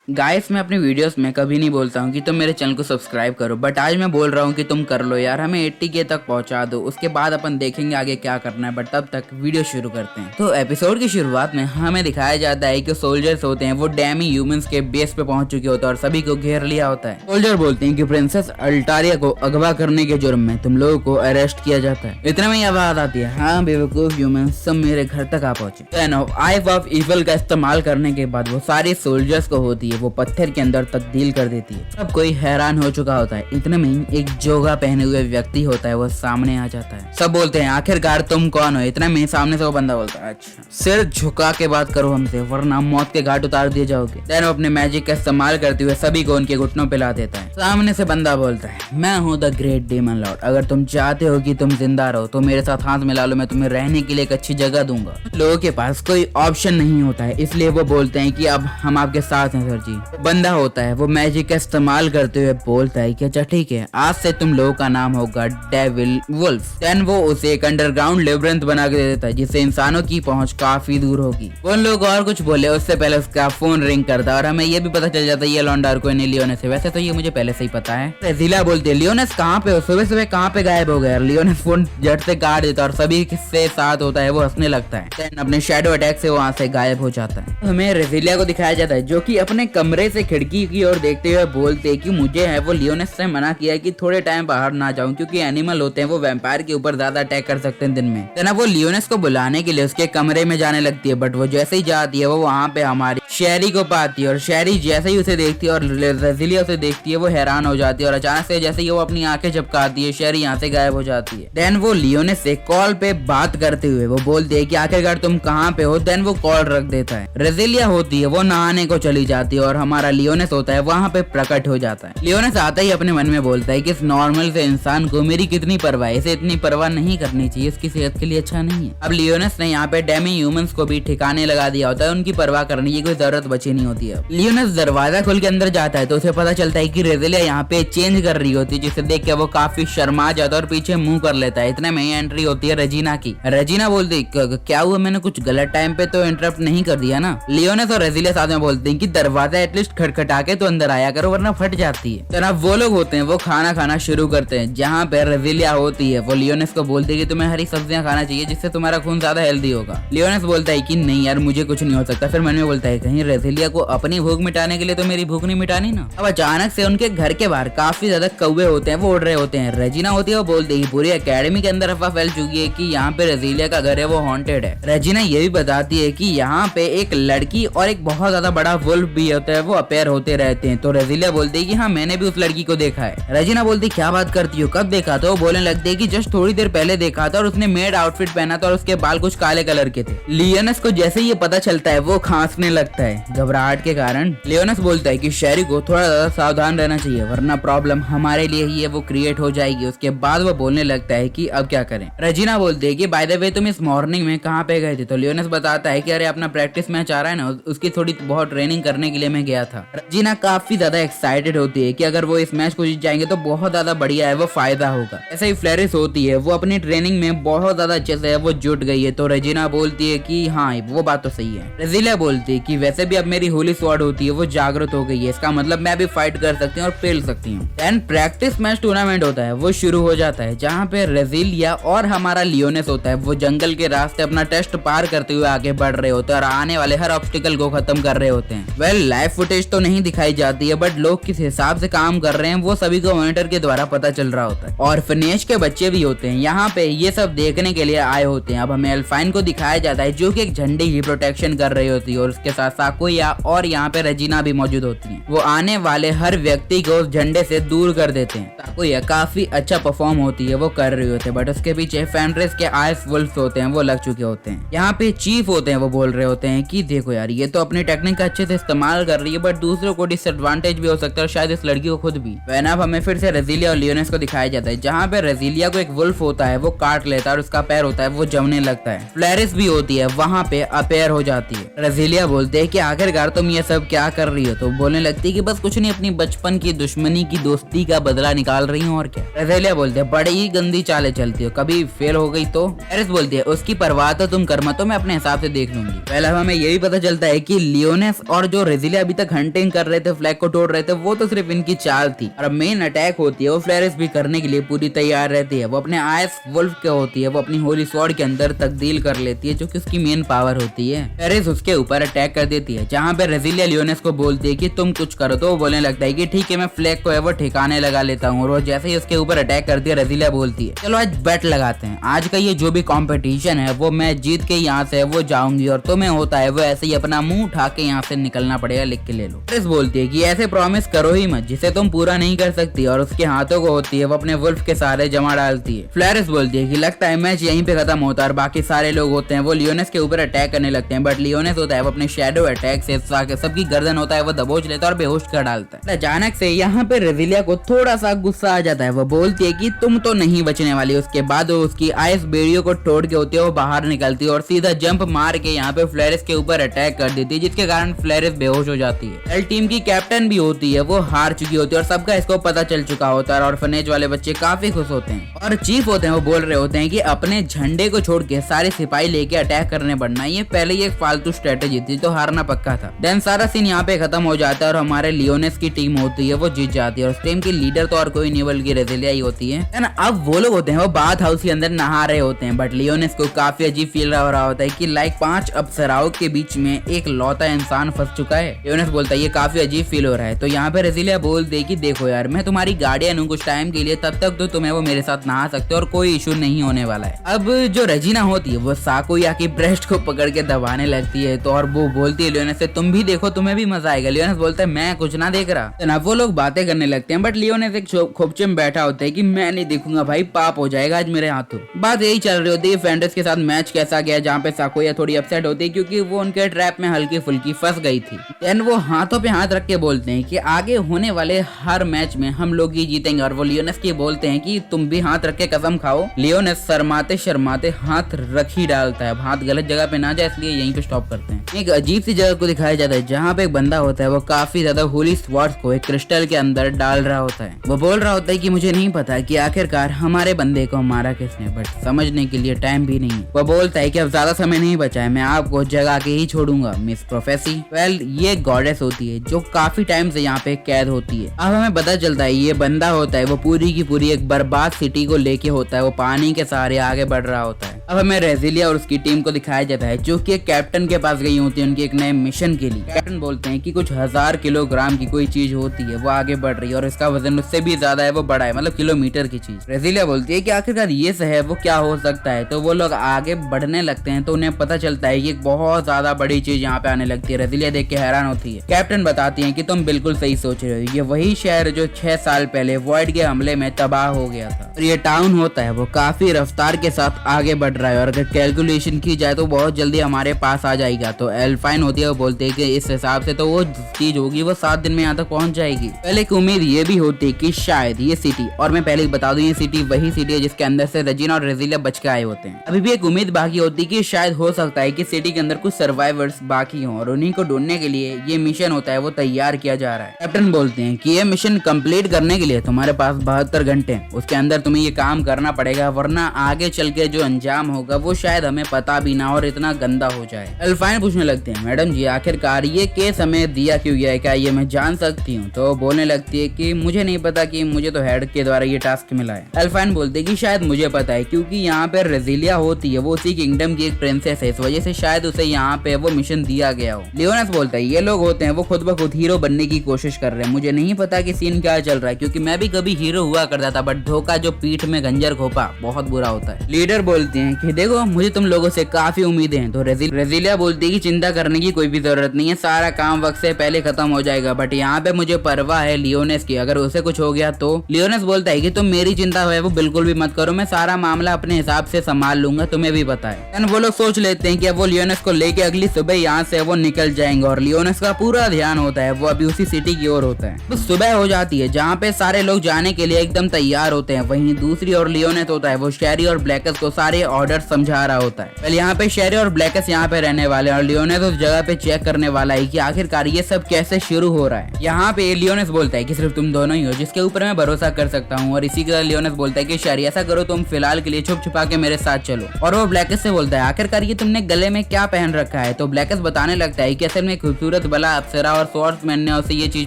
Guys मैं अपनी videos में कभी नहीं बोलता हूँ कि तुम मेरे चैनल को सब्सक्राइब करो, बट आज मैं बोल रहा हूँ कि तुम कर लो यार, हमें 80K तक पहुंचा दो। उसके बाद अपन देखेंगे आगे क्या करना है, बट तब तक वीडियो शुरू करते हैं। तो एपिसोड की शुरुआत में हमें दिखाया जाता है कि सोल्जर्स होते हैं वो डैमी ह्यूमंस के बेस पे पहुंच चुके होते हैं और सभी को घेर लिया होता है। सोल्जर बोलते हैं कि प्रिंसेस अल्टारिया को अगवा करने के जुर्म में तुम लोगों को अरेस्ट किया जाता है। इतने में ही आवाज आती है, हाँ बेवकूफ ह्यूमंस, सब मेरे घर तक आ पहुंचे। आई ऑफ इवल का इस्तेमाल करने के बाद वो सारी सोल्जर्स को होती है वो पत्थर के अंदर तब्दील कर देती है। सब कोई हैरान हो चुका होता है। इतने में ही एक जोगा पहने हुए व्यक्ति होता है वो सामने आ जाता है। सब बोलते हैं आखिरकार तुम कौन हो। इतने में सामने से वो बंदा बोलता है, अच्छा सिर झुका के बात करो हमसे वरना मौत के घाट उतार दिए जाओगे। देन वो अपने मैजिक का इस्तेमाल करते हुए सभी को उनके घुटनों पे ला देता है। सामने से बंदा बोलता है, मैं हूँ द ग्रेट डेमन लॉर्ड, अगर तुम चाहते हो कि तुम जिंदा रहो तो मेरे साथ हाथ मिला लो, मैं तुम्हें रहने के लिए एक अच्छी जगह दूंगा। लोगों के पास कोई ऑप्शन नहीं होता है, इसलिए वो बोलते हैं कि अब हम आपके साथ हैं सर जी। बंदा होता है वो मैजिक का इस्तेमाल करते हुए बोलता है कि अच्छा ठीक है, आज से तुम लोगों का नाम होगा डेविल वुल्फ। देन वो उसे एक अंडरग्राउंड लेब्रिंथ बना के दे देता है जिससे इंसानों की पहुंच काफी दूर होगी। वो लोग और कुछ बोले उससे पहले उसका फोन रिंग करता है और हमें ये भी पता चल जाता है ये लॉन्डार को लियोनेस है। वैसे तो ये मुझे पहले से ही पता है। रेजिला बोलती है, लियोनेस कहाँ पे हो, सुबह सुबह कहाँ पे गायब हो गया। लियोनेस फोन झट से काट देता है और सभी से साथ होता है वो हंसने लगता है। देन अपने शैडो अटैक से वहां से गायब हो जाता है। हमें रेजिलिया को दिखाया जाता है जो कि अपने कमरे से खिड़की की ओर देखते हुए बोलते हैं कि मुझे है वो लियोनेस से मना किया है कि थोड़े टाइम बाहर ना जाऊं क्योंकि एनिमल होते हैं वो वैम्पायर के ऊपर ज्यादा अटैक कर सकते हैं दिन में। तो वो लियोनेस को बुलाने के लिए उसके कमरे में जाने लगती है, बट वो जैसे ही जाती है वो वहाँ पे हमारी शेरी को पाती है और शेरी जैसे ही उसे देखती है और रेजिलिया उसे देखती है वो हैरान हो जाती है और अचानक से जैसे ही वो अपनी आंखें झपकाती है शेरी यहाँ से गायब हो जाती है। देन वो लियोनेस से कॉल पे बात करते हुए वो बोलती है कि आखिरकार तुम कहाँ पे हो। देन वो कॉल रख देता है। रेजिलिया होती है वो नहाने को चली जाती है और हमारा लियोनेस होता है वहाँ पे प्रकट हो जाता है। लियोनेस आता ही अपने मन में बोलता है कि इस नॉर्मल से इंसान को मेरी कितनी परवाह है, इसे इतनी परवाह नहीं करनी चाहिए, इसकी सेहत के लिए अच्छा नहीं है। अब लियोनेस ने यहाँ पे डेमी ह्यूमंस को भी ठिकाने लगा दिया होता है, उनकी परवाह करने की कोई जरूरत बची नहीं होती है। लियोनेस दरवाजा खोल के अंदर जाता है तो उसे पता चलता है कि रेजिलिया यहाँ पे चेंज कर रही होती है, जिसे देख के वो काफी शर्मा जाता है और पीछे मुंह कर लेता है। इतने में ही एंट्री होती है रेजिना की। रेजिना बोलती क्या हुआ, मैंने कुछ गलत टाइम पे तो इंटरप्ट नहीं कर दिया ना। लियोनेस और रेजिलिया साथ में बोलते हैं कि दरवाजा एटलीस्ट खटखटा के तो अंदर आया करो वरना फट जाती है। जनाब वो लोग होते हैं वो खाना खाना शुरू करते हैं जहाँ पे रेजिलिया होती है वो लियोनेस को बोलती है कि तुम्हें हरी सब्जियां खाना चाहिए जिससे तुम्हारा खून ज्यादा हेल्दी होगा। लियोनेस बोलता है कि नहीं यार मुझे कुछ नहीं हो सकता। फिर मन में बोलता है कहीं रेजिलिया को अपनी भूख मिटाने के लिए तो मेरी भूख नहीं मिटानी ना। अब अचानक से उनके घर के बाहर काफी ज्यादा कौवे होते हैं वो उड़ रहे होते हैं। रेजिना होती है वो बोलती है पूरी एकेडमी के अंदर अफवाह फैल चुकी है कि यहाँ पे रेजिलिया का घर है वो हॉन्टेड है। रेजिना ये भी बताती है कि यहाँ पे एक लड़की और एक बहुत ज्यादा बड़ा वुल्फ भी होता है वो अपेयर होते रहते हैं। तो रेजिलिया बोलती है कि हाँ मैंने भी उस लड़की को देखा है। रेजिना बोलती क्या बात करती हो, कब देखा था। वो बोलने लगते हैं कि जस्ट थोड़ी देर पहले देखा था और उसने मेड आउटफिट पहना था और उसके बाल कुछ काले कलर के थे। लियोनेस को जैसे ये पता चलता है वो खांसने लगता है घबराहट के कारण। लियोनेस बोलता है कि शेरी को थोड़ा ज्यादा सावधान रहना चाहिए वरना प्रॉब्लम हमारे लिए ही है वो क्रिएट हो जाएगी। उसके बाद वो बोलने लगता है कि अब क्या करें। रेजिना बोलती है कि बाय द वे तुम इस मॉर्निंग में कहाँ पे गए थे। तो लियोनेस बताता है कि अरे अपना प्रैक्टिस मैच आ रहा है ना, उसकी थोड़ी बहुत ट्रेनिंग करने के लिए मैं गया था। रेजिना काफी ज्यादा एक्साइटेड होती है कि अगर वो इस मैच को जीत जाएंगे तो बहुत ज्यादा बढ़िया है, वो फायदा होगा। ऐसे ही फ्लेरिस होती है वो अपनी ट्रेनिंग में बहुत ज्यादा अच्छे से वो जुट गई है। तो रेजिना बोलती है कि हाँ वो बात तो सही है। रेजिलिया बोलती है कि वैसे भी अब मेरी होली स्वॉर्ड होती है वो जागृत हो गई है, इसका मतलब मैं भी फाइट कर सकती हूँ और खेल सकती हूँ। देन प्रैक्टिस मैच टूर्नामेंट होता है वो शुरू हो जाता है जहाँ पे रेजिलिया और हमारा लियोनेस होता है वो जंगल के रास्ते अपना टेस्ट पार करते हुए आगे बढ़ रहे होते हैं और आने वाले हर ऑब्स्टिकल को खत्म कर रहे होते हैं। वेल लाइव फुटेज तो नहीं दिखाई जाती है बट लोग किस हिसाब से काम कर रहे हैं वो सभी को मॉनिटर के द्वारा पता चल रहा होता है। और फिनेश के बच्चे भी होते हैं यहाँ पे ये सब देखने के लिए आए होते हैं। अब हमें एल्फाइन को दिखाया जाता है जो कि एक झंडे की प्रोटेक्शन कर रही होती है और उसके साथ साकुया और यहाँ पे रेजिना भी मौजूद होती है। वो आने वाले हर व्यक्ति को उस झंडे से दूर कर देते हैं। साकुया काफी अच्छा परफॉर्म होती है वो कर रही होती है बट उसके पीछे फेंड्रिस के आइस वुल्फ होते हैं वो लग चुके होते हैं। यहाँ पे चीफ होते हैं वो बोल रहे होते हैं कि देखो यार ये तो अपनी टेक्निक का अच्छे से इस्तेमाल कर रही है बट दूसरों को डिसएडवांटेज भी हो सकता है और शायद इस लड़की को खुद भी। अब हमें फिर से रेजिलिया और लियोनेस को दिखाया जाता है जहाँ पे रेजिलिया को एक वुल्फ होता है वो काट लेता है और उसका पैर होता है वो जमने लगता है। फ्लेरिस भी होती है वहाँ पे अपेयर हो जाती है। रेजिलिया बोलते हैं कि आखिरकार तुम ये सब क्या कर रही हो। तो बोलने लगती है कि बस कुछ नहीं, अपनी बचपन की दुश्मनी की दोस्ती का बदला निकाल रही हूँ और क्या। रेजिलिया बोलते हैं बड़ी ही गंदी चालें चलती हो, कभी फेल हो गई तो। फ्लेरिस बोलती है उसकी परवाह तो तुम कर मत, तो मैं अपने हिसाब से देख लूंगी। पहले हमें ये भी पता चलता है कि लियोनेस और जो रेजिलिया रेजिलिया अभी तक हंटिंग कर रहे थे, फ्लैग को तोड़ रहे थे, वो तो सिर्फ इनकी चाल थी। और अब मेन अटैक होती है वो फ्लेरिस भी करने के लिए पूरी तैयार रहती है। वो अपने आइस वुल्फ के होती है, वो अपनी होली स्वॉर्ड के अंदर तब्दील कर लेती है जो कि उसकी मेन पावर होती है। फ्लेरिस उसके ऊपर अटैक कर देती है, जहाँ पे रेजिलिया लियोनेस को बोलती है कि तुम कुछ करो, तो वो बोलने लगता है कि ठीक है मैं फ्लैग को है वो ठिकाने लगा लेता हूँ। और वो जैसे ही उसके ऊपर अटैक करती है, रेजिलिया बोलती है चलो आज बेट लगाते हैं, आज का ये जो भी कॉम्पिटिशन है वो मैं जीत के यहाँ से वो जाऊंगी और तुम्हें होता है वो ऐसे ही अपना मुंह उठा के यहाँ से निकलना पड़ेगा, लिख के ले लो। फ्लेरिस बोलती है कि ऐसे प्रॉमिस करो ही मत जिसे तुम पूरा नहीं कर सकती, और उसके हाथों को होती है वो अपने वुल्फ के सहारे जमा डालती है। फ्लेरिस बोलती है कि लगता है मैच यहीं पे खत्म होता है और बाकी सारे लोग होते हैं वो लियोनेस के ऊपर अटैक करने लगते हैं, बट लियोनेस होता है वो अपने शैडो अटैक से सबकी गर्दन होता है वो दबोच लेता है और बेहोश कर डालता है। अचानक से यहाँ पे रेजिलिया को थोड़ा सा गुस्सा आ जाता है, वो बोलती है कि तुम तो नहीं बचने वाली। उसके बाद वो उसकी आइस बेड़ियों को तोड़ के होती है वो बाहर निकलती है और सीधा जंप मार के यहाँ पे फ्लेरिस के ऊपर अटैक कर देती है, जिसके कारण फ्लेरिस बेहोश हो जाती है। एल टीम की कैप्टन भी होती है, वो हार चुकी होती है और सबका इसको पता चल चुका होता है और ऑर्फनेज वाले बच्चे काफी खुश होते हैं। और चीफ होते हैं वो बोल रहे होते हैं कि अपने झंडे को छोड़ के सारे सिपाही लेके अटैक करने बढ़ना, ये पहले ही एक फालतू स्ट्रेटेजी थी, तो हारना पक्का था। देन सारा सीन यहाँ पे खत्म हो जाता है और हमारे लियोनेस की टीम होती है वो जीत जाती है और उस टीम की लीडर तो और कोई नहीं बल्कि रेजिलिया ही होती है। अब वो लोग होते हैं वो बाथ हाउस के अंदर नहा रहे होते हैं, बट लियोनेस को काफी अजीब फील हो रहा होता है कि लाइक 5 अप्सराओं के बीच में एक लौता इंसान फंस चुका है। लियोनेस बोलता है ये काफी अजीब फील हो रहा है, तो यहाँ पे रेजिलिया बोल दे कि देखो यार मैं तुम्हारी गार्डियन हूँ कुछ टाइम के लिए, तब तक तो तुम्हें वो मेरे साथ नहा सकते हो और कोई इशू नहीं होने वाला है। अब जो रेजिना होती है वो साकुया की ब्रेस्ट को पकड़ के दबाने लगती है, तो और वो बोलती है लियोनेस से तुम भी देखो तुम्हें भी मजा आएगा। लियोनेस बोलता है मैं कुछ ना देख रहा। तो वो लोग बातें करने लगते हैं, बट लियोनेस एक खोपचे में बैठा होता है कि मैं नहीं देखूंगा भाई, पाप हो जाएगा आज मेरे हाथों। बात यही चल रही होती है फेंड्रिस के साथ मैच कैसा गया, जहाँ पे साकुया थोड़ी अपसेट होती है क्योंकि वो उनके ट्रैप में हल्की फुल्की फंस गई थी। देन वो हाथों पे हाथ रख के बोलते हैं कि आगे होने वाले हर मैच में हम लोग ही जीतेंगे, और वो लियोनेस की बोलते हैं कि तुम भी हाथ रख के कसम खाओ। लियोनेस शर्माते शर्माते हाथ रख ही डालता है, हाथ गलत जगह पे ना जाए इसलिए यहीं पे स्टॉप करते हैं। एक अजीब सी जगह को दिखाया जाता है जहाँ पे एक बंदा होता है वो काफी ज्यादा होली स्वॉर्ड्स को एक क्रिस्टल के अंदर डाल रहा होता है। वो बोल रहा होता है कि मुझे नहीं पता कि आखिरकार हमारे बंदे को मारा किसने, बट समझने के लिए टाइम भी नहीं। वो बोलता है कि अब ज्यादा समय नहीं बचा है, मैं आपको जगा के ही छोड़ूंगा मिस प्रोफेसी। वेल ये गॉडेस होती है जो काफी टाइम से यहाँ पे कैद होती है। अब हमें पता चलता है ये बंदा होता है वो पूरी की पूरी एक बर्बाद सिटी को लेके होता है, वो पानी के सहारे आगे बढ़ रहा होता है। अब हमें रेजिलिया और उसकी टीम को दिखाया जाता है जो कि एक कैप्टन के पास गई होती है उनके एक नए मिशन के लिए। कैप्टन बोलते हैं कि कुछ 1000 किलोग्राम की कोई चीज होती है वो आगे बढ़ रही है और इसका वजन उससे भी ज्यादा है, वो बड़ा है, मतलब किलोमीटर की चीज। रेजिलिया बोलती है कि आखिरकार ये है वो क्या हो सकता है, तो वो लोग आगे बढ़ने लगते हैं तो उन्हें पता चलता है कि एक बहुत ज्यादा बड़ी चीज यहाँ पे आने लगती है। रेजिलिया देख के हैरान होती है। कैप्टन बताती है कि तुम बिल्कुल सही सोच रहे हो, ये वही शहर जो 6 साल पहले वॉइड के हमले में तबाह हो गया था, और ये टाउन होता है वो काफी रफ्तार के साथ आगे बढ़ रहा है और अगर कैलकुलेशन की जाए तो बहुत जल्दी हमारे पास आ जाएगा। तो एल्फाइन होती है वो बोलते हैं कि इस हिसाब से तो वो चीज होगी वो 7 दिन में यहाँ तक पहुंच जाएगी। पहले एक उम्मीद ये भी होती है कि शायद ये सिटी, और मैं पहले बता दूं ये सिटी वही सिटी है जिसके अंदर से रेजिना और रेजिलिया बच के आए होते हैं। अभी भी एक उम्मीद बाकी होती है कि शायद हो सकता है कि सिटी के अंदर कुछ सर्वाइवर्स बाकी हों और उन्हीं को ढूंढने के लिए ये मिशन होता है वो तैयार किया जा रहा है। कैप्टन बोलते हैं कि ये मिशन कंप्लीट करने के लिए तुम्हारे पास 72 घंटे हैं, उसके अंदर तुम्हें ये काम करना पड़ेगा वरना आगे चल के जो अंजाम होगा वो शायद हमें पता भी ना और इतना गंदा हो जाए। एल्फाइन पूछने लगते हैं मैडम जी आखिरकार ये केस हमें दिया क्यों गया है, क्या ये मैं जान सकती हूँ? तो बोलने लगती है कि मुझे नहीं पता कि मुझे तो हेड के द्वारा ये टास्क मिला है। एल्फाइन बोलते हैं कि शायद मुझे पता है क्योंकि यहाँ पे रेजिलिया होती है वो उसी किंगडम की एक प्रिंसेस है, इस वजह से शायद उसे यहाँ पे वो मिशन दिया गया हो। लियोनेस बोलता है ये लोग होते हैं वो खुद ब खुद हीरो बनने की कोशिश कर रहे हैं, मुझे नहीं पता कि सीन क्या चल रहा है क्योंकि मैं भी कभी हीरो हुआ करता था, बट धोखा जो पीठ में गंजर घोपा बहुत बुरा होता है। लीडर बोलती है कि देखो मुझे तुम लोगों से काफी उम्मीदें हैं, तो रेजिलिया बोलती है कि चिंता करने की कोई भी जरूरत नहीं है, सारा काम वक्त से पहले खत्म हो जाएगा, बट यहाँ पे मुझे परवाह है लियोनेस की, अगर उसे कुछ हो गया तो। लियोनेस बोलता है कि तुम मेरी चिंता है वो बिल्कुल भी मत करो, मैं सारा मामला अपने हिसाब से संभाल लूंगा, तुम्हें भी पता है। वो लोग सोच लेते हैं कि अब वो लियोनेस को लेके अगली सुबह यहाँ से वो निकल जाएंगे और लियोनेस का पूरा ध्यान होता है वो अभी उसी सिटी की ओर होता है। तो सुबह हो जाती है जहाँ पे सारे लोग जाने के लिए एकदम तैयार होते हैं, वहीं दूसरी ओर लियोनेस होता है वो शेरी और ब्लैकस को सारे ऑर्डर समझा रहा होता है। पहले यहाँ पे शेरी और ब्लैकस यहाँ पे रहने वाले और लियोनेस उस जगह पे चेक करने वाला है कि आखिरकार ये सब कैसे शुरू हो रहा है। यहाँ पे लियोनेस बोलता है कि सिर्फ तुम दोनों ही हो जिसके ऊपर मैं भरोसा कर सकता हूँ, और इसी के साथ लियोनेस बोलता है कि शेरी ऐसा करो तुम फिलहाल के लिए छुप छुपा के मेरे साथ चलो। और वो ब्लैकस से बोलता है आखिरकार ये तुमने गले में क्या पहन रखा है। तो ब्लैकस बताने लगता है कि असल में खूबसूरत बला अप्सरा और स्वॉर्ड्समैन ने उसे ये चीज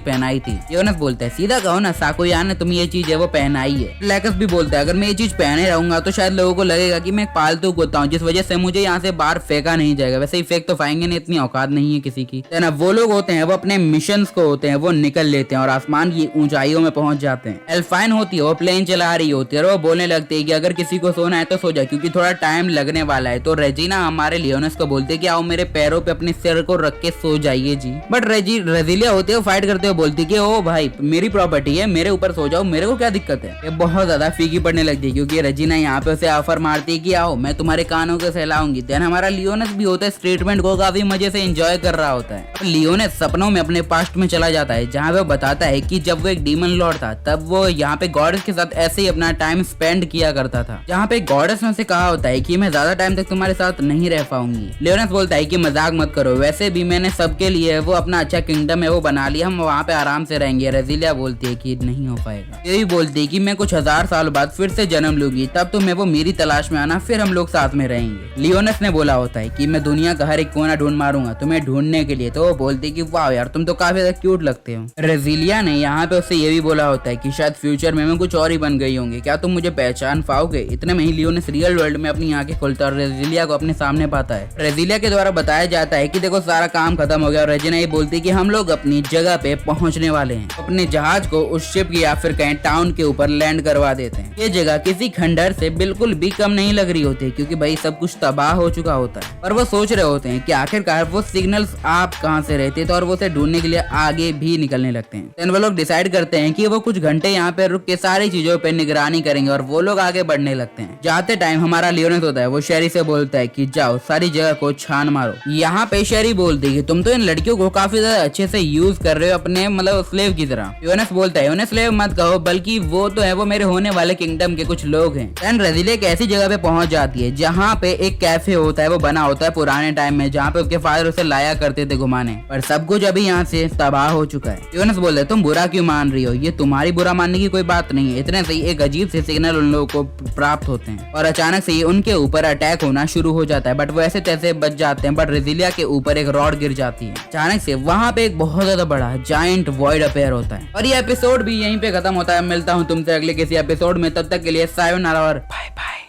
पहनाई थी। लियोनेस बोलता है सीधा कहो ना साकुया ने तुम ये चीज है वो पहनाई है। ब्लैकस भी बोलता है अगर मैं ये चीज पहने रहूंगा तो शायद लोगों को लगेगा कि मैं एक पालतू कुत्ता हूँ जिस वजह से मुझे यहाँ से बाहर फेंका नहीं जाएगा। वैसे ही फेंक तो पाएंगे नहीं, इतनी औकात नहीं है किसी की। ना वो लोग होते हैं वो अपने मिशन को होते हैं वो निकल लेते हैं और आसमान की ऊंचाइयों में पहुंच जाते हैं। एल्फाइन होती है वो प्लेन चला रही होती है और वो बोलने लगती है कि अगर किसी को सोना है तो सो जाए क्योंकि थोड़ा टाइम लगने वाला है। तो रेजिना हमारे लियोनेस को बोलते है कि आओ मेरे पैरों पे अपने सिर को रख के सो जाइए जी। बट रेजिलिया होती है वो फाइट करते हुए बोलती है कि ओ भाई मेरी प्रॉपर्टी है मेरे ऊपर सो जाओ, मेरे को क्या दिक्कत है। ये बहुत ज्यादा फीकी पड़ने लगती है क्योंकि रेजिना यहाँ पे उसे ऑफर मारती है कि आओ मैं तुम्हारे कानों को सहलाऊंगी। देन हमारा लियोनेस भी होता है ट्रीटमेंट को काफी मजे से एंजॉय कर रहा होता है। लियोनेस सपनों में अपने पास्ट में चला जाता है जहाँ वो बताता है कि जब वो एक डीमन लॉर्ड था तब वो यहाँ पे गॉडेस के साथ ऐसे ही अपना टाइम स्पेंड किया करता था। जहाँ पे गॉडेस ने उसे कहा होता है कि मैं ज्यादा टाइम तक तुम्हारे साथ नहीं रह पाऊंगी। लियोनेस बोलता है कि मजाक मत करो, वैसे भी मैंने सबके लिए वो अपना अच्छा किंगडम है वो बना लिया, हम वहाँ पे आराम से रहेंगे। रेजिलिया बोलती है कि नहीं हो पाएगा। ये भी बोलती है कि मैं कुछ 1000 साल बाद फिर से जन्म लूंगी, तब तुम्हें वो मेरी तलाश में आना, फिर हम लोग साथ में रहेंगे। लियोनेस ने बोला होता है कि मैं दुनिया का हर एक कोना ढूंढ मारूंगा तुम्हें ढूंढने के लिए। तो वो बोलती है कि वाह यार तुम तो काफी ज्यादा क्यूट लगते हो। रेजिलिया ने यहाँ पे उससे ये भी बोला होता है कि शायद फ्यूचर में मैं कुछ और ही बन गई होंगी, क्या तुम मुझे पहचान पाओगे। इतने में ही लियोनेस रियल वर्ल्ड में अपनी आंखें खोलता है और रेजिलिया को अपने सामने पाता है। रेजिलिया के द्वारा बताया जाता है कि देखो सारा काम खत्म हो गया और रेजिना ये बोलती है कि हम लोग अपनी जगह पे पहुंचने वाले हैं। अपने जहाज को उस शिप या फिर कहीं टाउन के ऊपर लैंड करवा देते हैं। ये जगह किसी खंडहर से बिल्कुल भी कम नहीं लग रही होती क्योंकि भाई सब कुछ तबाह हो चुका होता है। पर वो सोच रहे होते हैं कि आखिरकार वो सिग्नल्स आप कहां से रहते थे और वो उसे ढूंढने के लिए आगे भी निकलने लगते हैं। देन वो लोग डिसाइड करते हैं कि वो कुछ घंटे यहाँ पे रुक के सारी चीजों पे निगरानी करेंगे और वो लोग आगे बढ़ने लगते हैं। जाते टाइम हमारा लियोनेस होता है वो शेरी से बोलता है कि जाओ सारी जगह को छान मारो। यहाँ पे शेरी बोलती है कि तुम तो इन लड़कियों को काफी ज्यादा अच्छे से यूज कर रहे हो अपने मतलब स्लेव की तरह। लियोनेस बोलता है उन्हें स्लेव मत कहो बल्कि वो तो है वो मेरे होने वाले किंगडम के कुछ लोग हैं। देन रेजिलिया एक ऐसी जगह पे पहुंच जाती है जहाँ पे एक कैफे होता है वो बना होता है पुराने टाइम में जहाँ पे उसके फादर उसे लाया करते थे घुमाने, पर सब कुछ अभी यहाँ से तबाह हो चुका है। लियोनेस बोलता है तुम बुरा क्यों मान रही हो, ये तुम्हारी बुरा मानने की कोई बात नहीं है। इतने से ही एक अजीब से सिग्नल उन लोगों को प्राप्त होते हैं और अचानक से ही उनके ऊपर अटैक होना शुरू हो जाता है, बट वो ऐसे तैसे बच जाते हैं। बट रेजिलिया के ऊपर एक रॉड गिर जाती है। अचानक से वहाँ पे एक बहुत ज्यादा बड़ा जायंट वॉइड अपेयर होता है और ये एपिसोड भी यहीं पे खत्म होता है। मिलता हूँ तुमसे अगले किसी एपिसोड में, तब तक के लिए सायोनारा और बाय बाय।